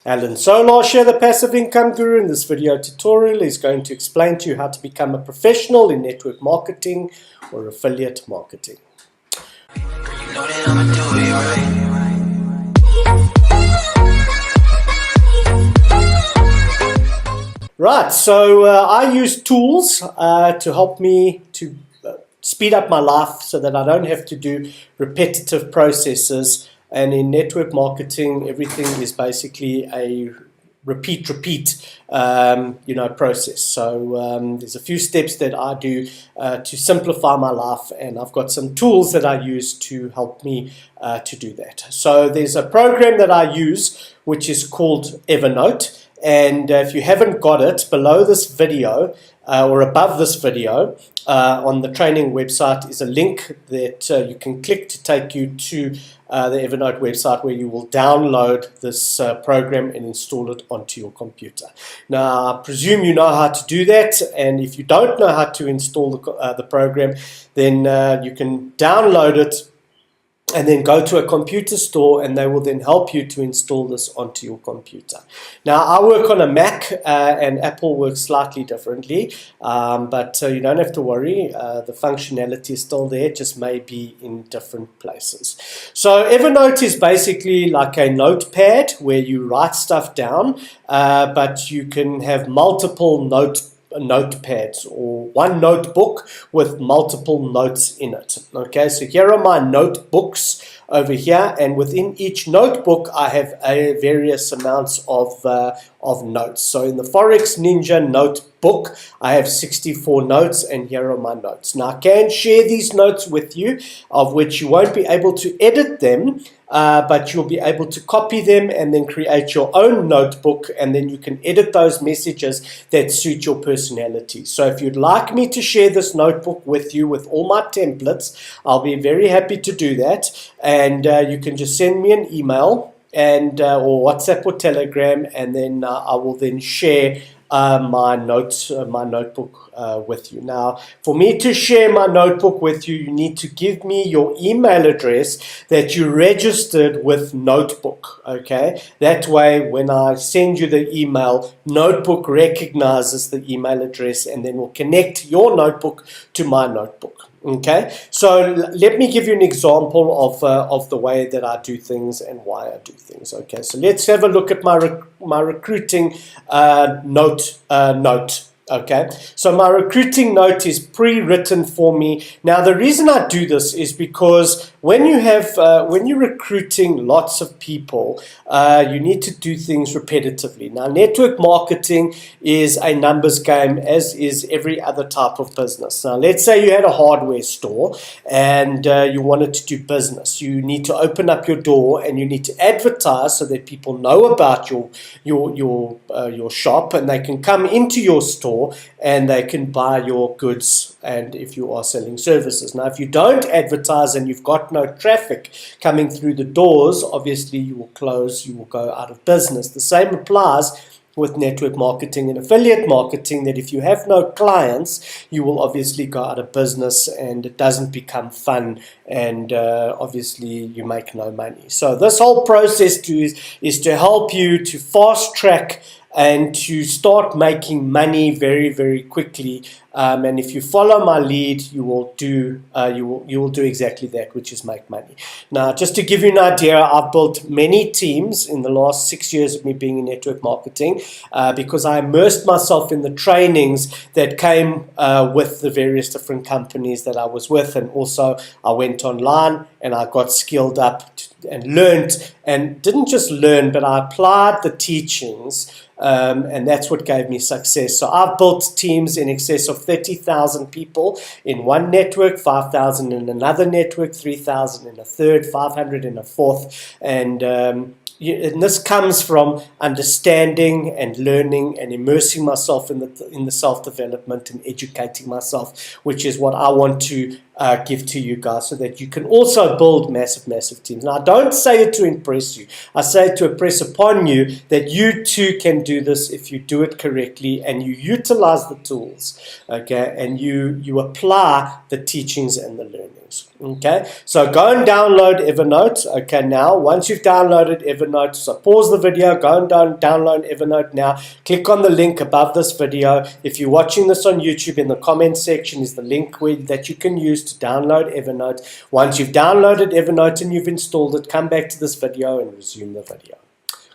Alan Solarsh here, the Passive Income Guru. In this video tutorial is going to explain to you how to become a professional in network marketing or affiliate marketing. Right, so I use tools to help me to speed up my life so that I don't have to do repetitive processes. And in network marketing, everything is basically a repeat process. So there's a few steps that I do to simplify my life, and I've got some tools that I use to help me to do that. So there's a program that I use which is called Evernote, and if you haven't got it, below this video or above this video on the training website is a link that you can click to take you to the Evernote website, where you will download this program and install it onto your computer. Now, I presume you know how to do that, and if you don't know how to install the program, then you can download it and then go to a computer store, and they will then help you to install this onto your computer. Now, I work on a Mac, and Apple works slightly differently, but you don't have to worry. The functionality is still there, just maybe in different places. So Evernote is basically like a notepad where you write stuff down, but you can have multiple notepads or one notebook with multiple notes in it. Okay, so here are my notebooks over here, and within each notebook I have various amounts of notes. So in the Forex Ninja notebook I have 64 notes, and here are my notes. Now, I can share these notes with you, of which you won't be able to edit them, but you'll be able to copy them and then create your own notebook, and then you can edit those messages that suit your personality. So if you'd like me to share this notebook with you with all my templates, I'll be very happy to do that, and you can just send me an email and or WhatsApp or Telegram, and then I will then share my notebook with you. Now, for me to share my notebook with you, you need to give me your email address that you registered with Notebook. Okay, that way when I send you the email, Notebook recognizes the email address and then will connect your notebook to my notebook. Okay, so let me give you an example of the way that I do things and why I do things. Okay, so let's have a look at my recruiting note. Okay, so my recruiting note is pre-written for me. Now, the reason I do this is because when you're recruiting lots of people, you need to do things repetitively. Now, network marketing is a numbers game, as is every other type of business. Now, let's say you had a hardware store and you wanted to do business. You need to open up your door and you need to advertise so that people know about your shop, and they can come into your store and they can buy your goods, and if you are selling services. Now, if you don't advertise and you've got no traffic coming through the doors, obviously you will close, you will go out of business. The same applies with network marketing and affiliate marketing, that if you have no clients, you will obviously go out of business and it doesn't become fun, and obviously you make no money. So this whole process is to help you to fast track and to start making money very, very quickly. And if you follow my lead, you will do exactly that, which is make money. Now, just to give you an idea, I've built many teams in the last 6 years of me being in network marketing, because I immersed myself in the trainings that came with the various different companies that I was with, and also I went online and I got skilled up and learned, and didn't just learn, but I applied the teachings. And that's what gave me success. So I've built teams in excess of 30,000 people in one network, 5,000 in another network, 3,000 in a third, 500 in a fourth, and this comes from understanding and learning and immersing myself in the self-development and educating myself, which is what I want to give to you guys so that you can also build massive teams. Now, I don't say it to impress you. I say it to impress upon you that you too can do this if you do it correctly and you utilize the tools, okay, and you apply the teachings and the learnings. Okay, so go and download Evernote. Okay, now once you've downloaded Evernote, so pause the video, go and download Evernote now. Click on the link above this video. If you're watching this on YouTube, in the comment section is the link that you can use to download Evernote. Once you've downloaded Evernote and you've installed it, come back to this video and resume the video.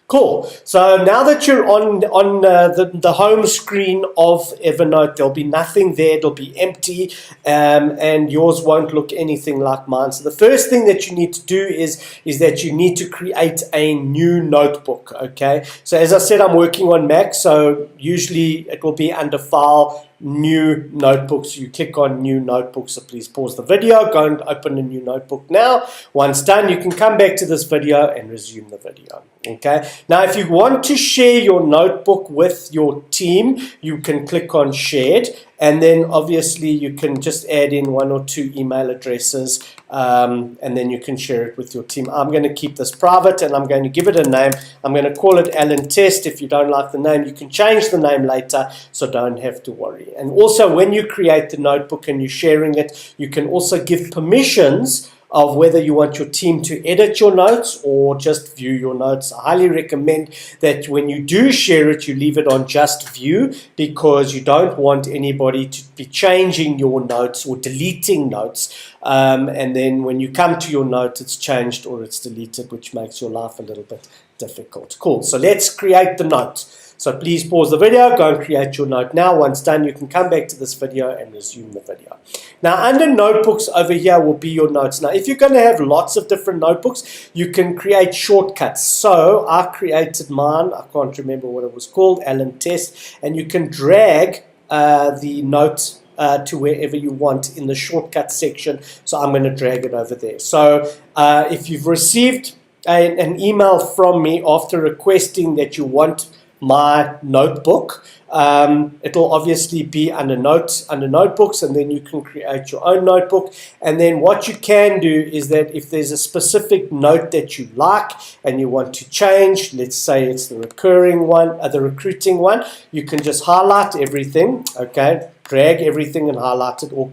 Cool. So now that you're on the home screen of Evernote, there'll be nothing there. It'll be empty, and yours won't look anything like mine. So the first thing that you need to do is that you need to create a new notebook. Okay. So as I said, I'm working on Mac, so usually it will be under File, New Notebooks. You click on New Notebooks. So please pause the video, go and open a new notebook now. Once done, you can come back to this video and resume the video. Okay. Now, if you want to share your notebook with your team, you can click on Shared, and then obviously you can just add in 1 or 2 email addresses, and then you can share it with your team. I'm going to keep this private, and I'm going to give it a name. I'm going to call it Alan Test. If you don't like the name, you can change the name later, so don't have to worry. And also, when you create the notebook and you're sharing it, you can also give permissions of whether you want your team to edit your notes or just view your notes. I highly recommend that when you do share it, you leave it on just view, because you don't want anybody to be changing your notes or deleting notes. And then when you come to your note, it's changed or it's deleted, which makes your life a little bit difficult. Cool. So let's create the note. So please pause the video, go and create your note now. Once done, you can come back to this video and resume the video. Now, under notebooks over here will be your notes. Now, if you're going to have lots of different notebooks, you can create shortcuts. So I created mine. I can't remember what it was called, Alan Test. And you can drag the note to wherever you want in the shortcut section. So I'm going to drag it over there. So if you've received an email from me after requesting that you want my notebook, it'll obviously be under notebooks, and then you can create your own notebook. And then what you can do is that if there's a specific note that you like and you want to change, let's say it's the recurring one, the recruiting one, you can just highlight everything, okay, drag everything and highlight it, or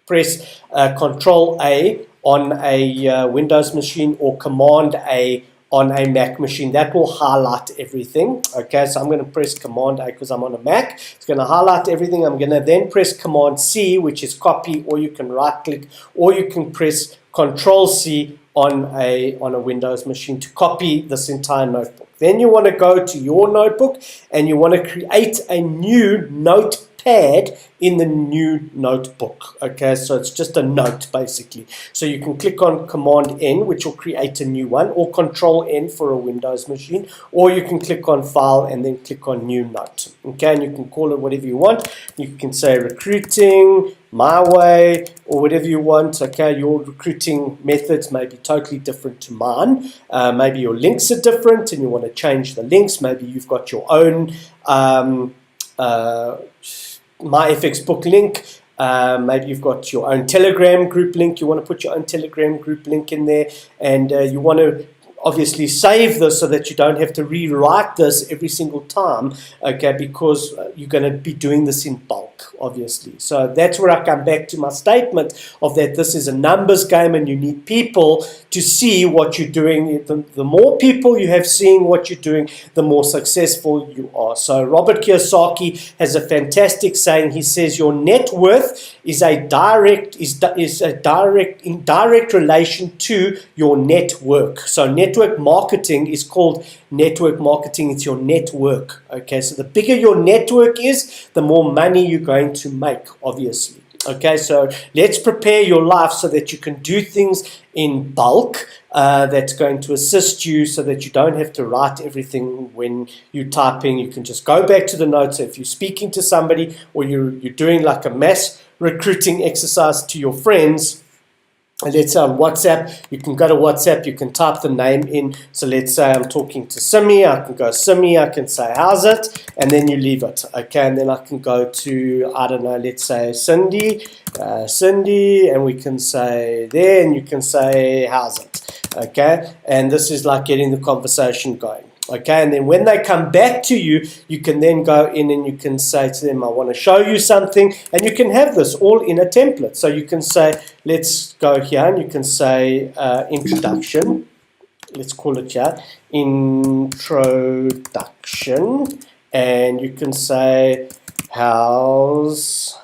press Control A on a Windows machine or Command A on a Mac machine. That will highlight everything. Okay, so I'm going to press Command A because I'm on a Mac. It's going to highlight everything. I'm going to then press Command C, which is copy, or you can right click, or you can press Control C on a Windows machine to copy this entire notebook. Then you want to go to your notebook and you want to create a new notepad in the new notebook. Okay, so it's just a note basically. So you can click on Command N, which will create a new one, or Control N for a Windows machine, or you can click on File and then click on New Note. Okay, and you can call it whatever you want. You can say recruiting, my way, or whatever you want. Okay, your recruiting methods may be totally different to mine. Maybe your links are different and you want to change the links. Maybe you've got your own MyFX book link. Maybe you've got your own Telegram group link. You want to put your own Telegram group link in there, and you want to obviously save this so that you don't have to rewrite this every single time, okay, because you're going to be doing this in bulk, obviously. So that's where I come back to my statement of that this is a numbers game and you need people to see what you're doing. The more people you have seeing what you're doing, the more successful you are. So Robert Kiyosaki has a fantastic saying. He says your net worth is in direct relation to your network. So network marketing is called network marketing. It's your network. Okay, so the bigger your network is, the more money you're going to make, obviously. Okay, so let's prepare your life so that you can do things in bulk that's going to assist you so that you don't have to write everything when you're typing. You can just go back to the notes. So if you're speaking to somebody or you're doing like a mass recruiting exercise to your friends, let's say on WhatsApp, you can go to WhatsApp, you can type the name in. So let's say I'm talking to Simi, I can go Simi, I can say, how's it? And then you leave it, okay? And then I can go to, I don't know, let's say Cindy, and we can say there, and you can say, how's it? Okay? And this is like getting the conversation going. Okay, and then when they come back to you, you can then go in and you can say to them, I want to show you something, and you can have this all in a template. So you can say, let's go here, and you can say introduction. Let's call it here, introduction, and you can say, how's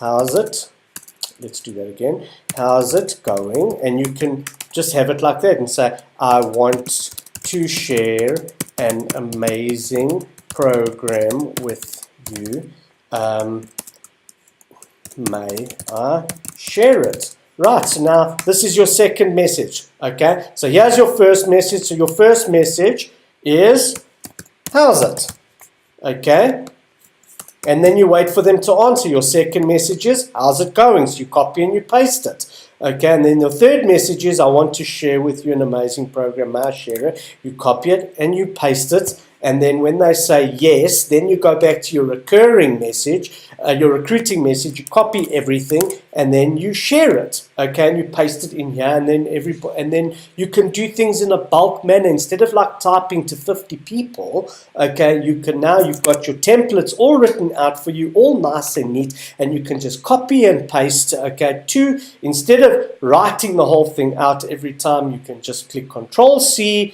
it? Let's do that again. How's it going? And you can just have it like that and say, I want to share an amazing program with you. May I share it? Right, so now this is your second message. Okay, so here's your first message. So your first message is, how's it? Okay, and then you wait for them to answer. Your second message is, how's it going? So you copy and you paste it. Okay, and then the third message is, I want to share with you an amazing program. May I share it? You copy it and you paste it. And then when they say yes, then you go back to your recurring message, your recruiting message, you copy everything, and then you share it, okay, and you paste it in here, and then you can do things in a bulk manner. Instead of like typing to 50 people, okay, you've got your templates all written out for you, all nice and neat, and you can just copy and paste, okay, instead of writing the whole thing out every time, you can just click Control-C,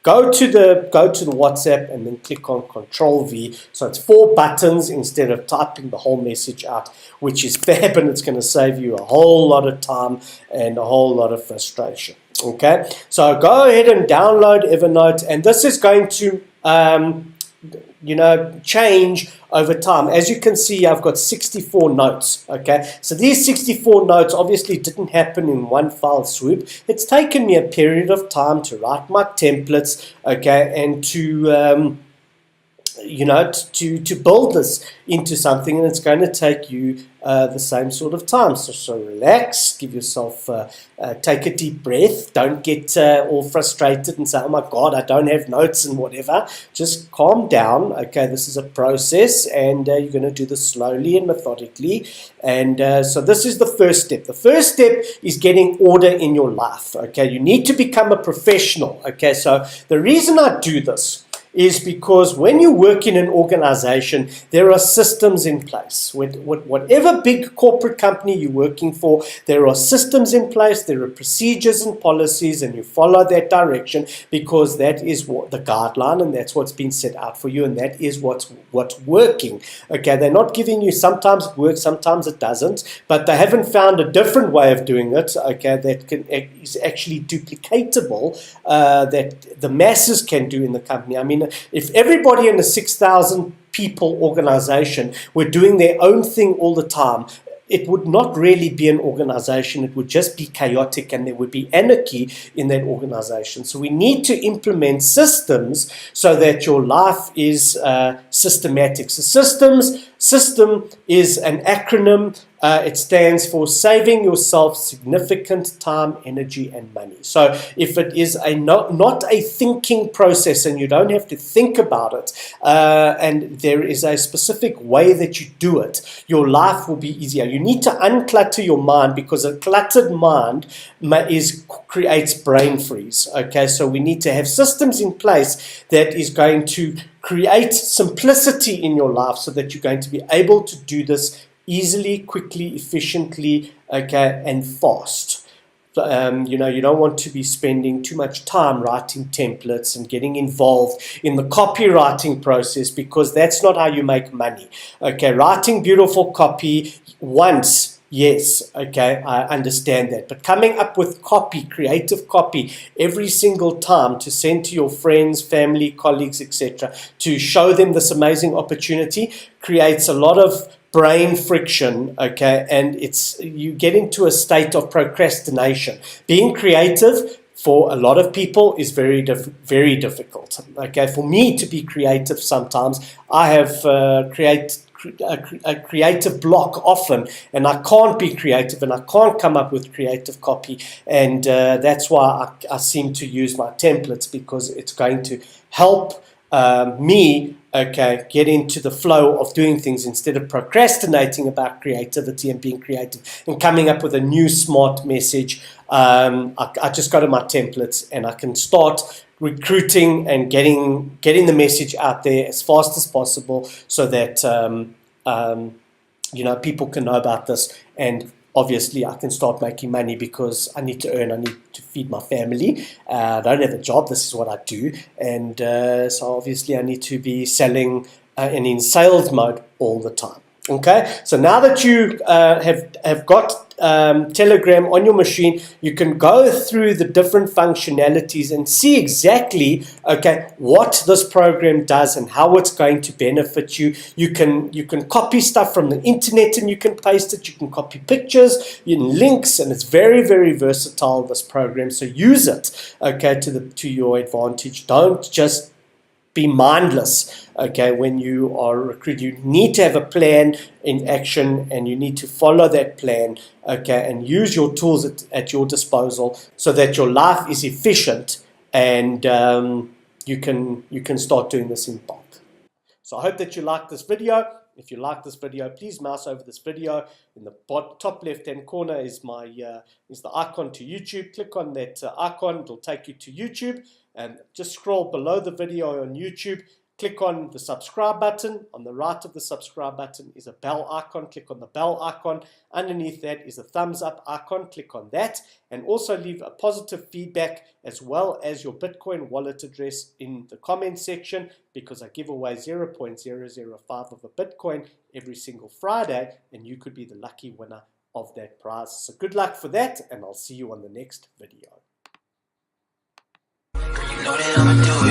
go to the WhatsApp, and then click on Control-V. So it's 4 buttons instead of typing the whole message out, which is fab, and it's going to save you a whole lot of time and a whole lot of frustration. Okay, so go ahead and download Evernote, and this is going to change over time. As you can see, I've got 64 notes. Okay, so these 64 notes obviously didn't happen in one file swoop. It's taken me a period of time to write my templates, okay, and to to build this into something, and it's going to take you the same sort of time. So relax, give yourself, take a deep breath. Don't get all frustrated and say, oh my God, I don't have notes and whatever. Just calm down. Okay, this is a process, and you're going to do this slowly and methodically. And so this is the first step. The first step is getting order in your life. Okay, you need to become a professional. Okay, so the reason I do this is because when you work in an organization, there are systems in place. With whatever big corporate company you're working for, there are systems in place, there are procedures and policies, and you follow that direction because that is what the guideline, and that's what's been set out for you, and that is what's working. Okay, they're not giving you, sometimes it works, sometimes it doesn't, but they haven't found a different way of doing it, okay, that is actually duplicatable, that the masses can do in the company. I mean, if everybody in a 6,000 people organization were doing their own thing all the time, it would not really be an organization. It would just be chaotic, and there would be anarchy in that organization. So we need to implement systems so that your life is systematic. So system is an acronym. It stands for saving yourself significant time, energy, and money. So if it is not a thinking process, and you don't have to think about it, and there is a specific way that you do it, your life will be easier. You need to unclutter your mind, because a cluttered mind creates brain freeze. Okay, so we need to have systems in place that is going to create simplicity in your life, so that you're going to be able to do this easily, quickly, efficiently, okay, and fast. You don't want to be spending too much time writing templates and getting involved in the copywriting process, because that's not how you make money. Okay, writing beautiful copy once, yes, okay, I understand that. But coming up with copy, creative copy, every single time to send to your friends, family, colleagues, etc., to show them this amazing opportunity, creates a lot of brain friction, okay, and you get into a state of procrastination. Being creative for a lot of people is very difficult. Okay, for me to be creative, sometimes I have a creative block often, and I can't be creative, and I can't come up with creative copy, and that's why I seem to use my templates, because it's going to help me get into the flow of doing things instead of procrastinating about creativity and being creative and coming up with a new smart message. I just go to my templates and I can start recruiting and getting the message out there as fast as possible, so that people can know about this, and obviously I can start making money, because I need to earn, I need to feed my family. I don't have a job, this is what I do, and so obviously I need to be selling and in sales mode all the time. Okay, so now that you have got Telegram on your machine, you can go through the different functionalities and see exactly what this program does and how it's going to benefit you. You can copy stuff from the internet and you can paste it. You can copy pictures, links, and it's very, very versatile, this program. So use it to your advantage. Don't just be mindless, when you are recruiting. You need to have a plan in action, and you need to follow that plan, and use your tools at your disposal, so that your life is efficient, and you can start doing this in bulk. So I hope that you like this video. If you like this video, please mouse over this video. In the top left-hand corner is the icon to YouTube. Click on that icon. It'll take you to YouTube. And just scroll below the video on YouTube. Click on the subscribe button. On the right of the subscribe button is a bell icon. Click on the bell icon. Underneath that is a thumbs up icon. Click on that. And also leave a positive feedback, as well as your Bitcoin wallet address in the comment section, because I give away 0.005 of a Bitcoin every single Friday, and you could be the lucky winner of that prize. So good luck for that, and I'll see you on the next video. You know that I'ma do it.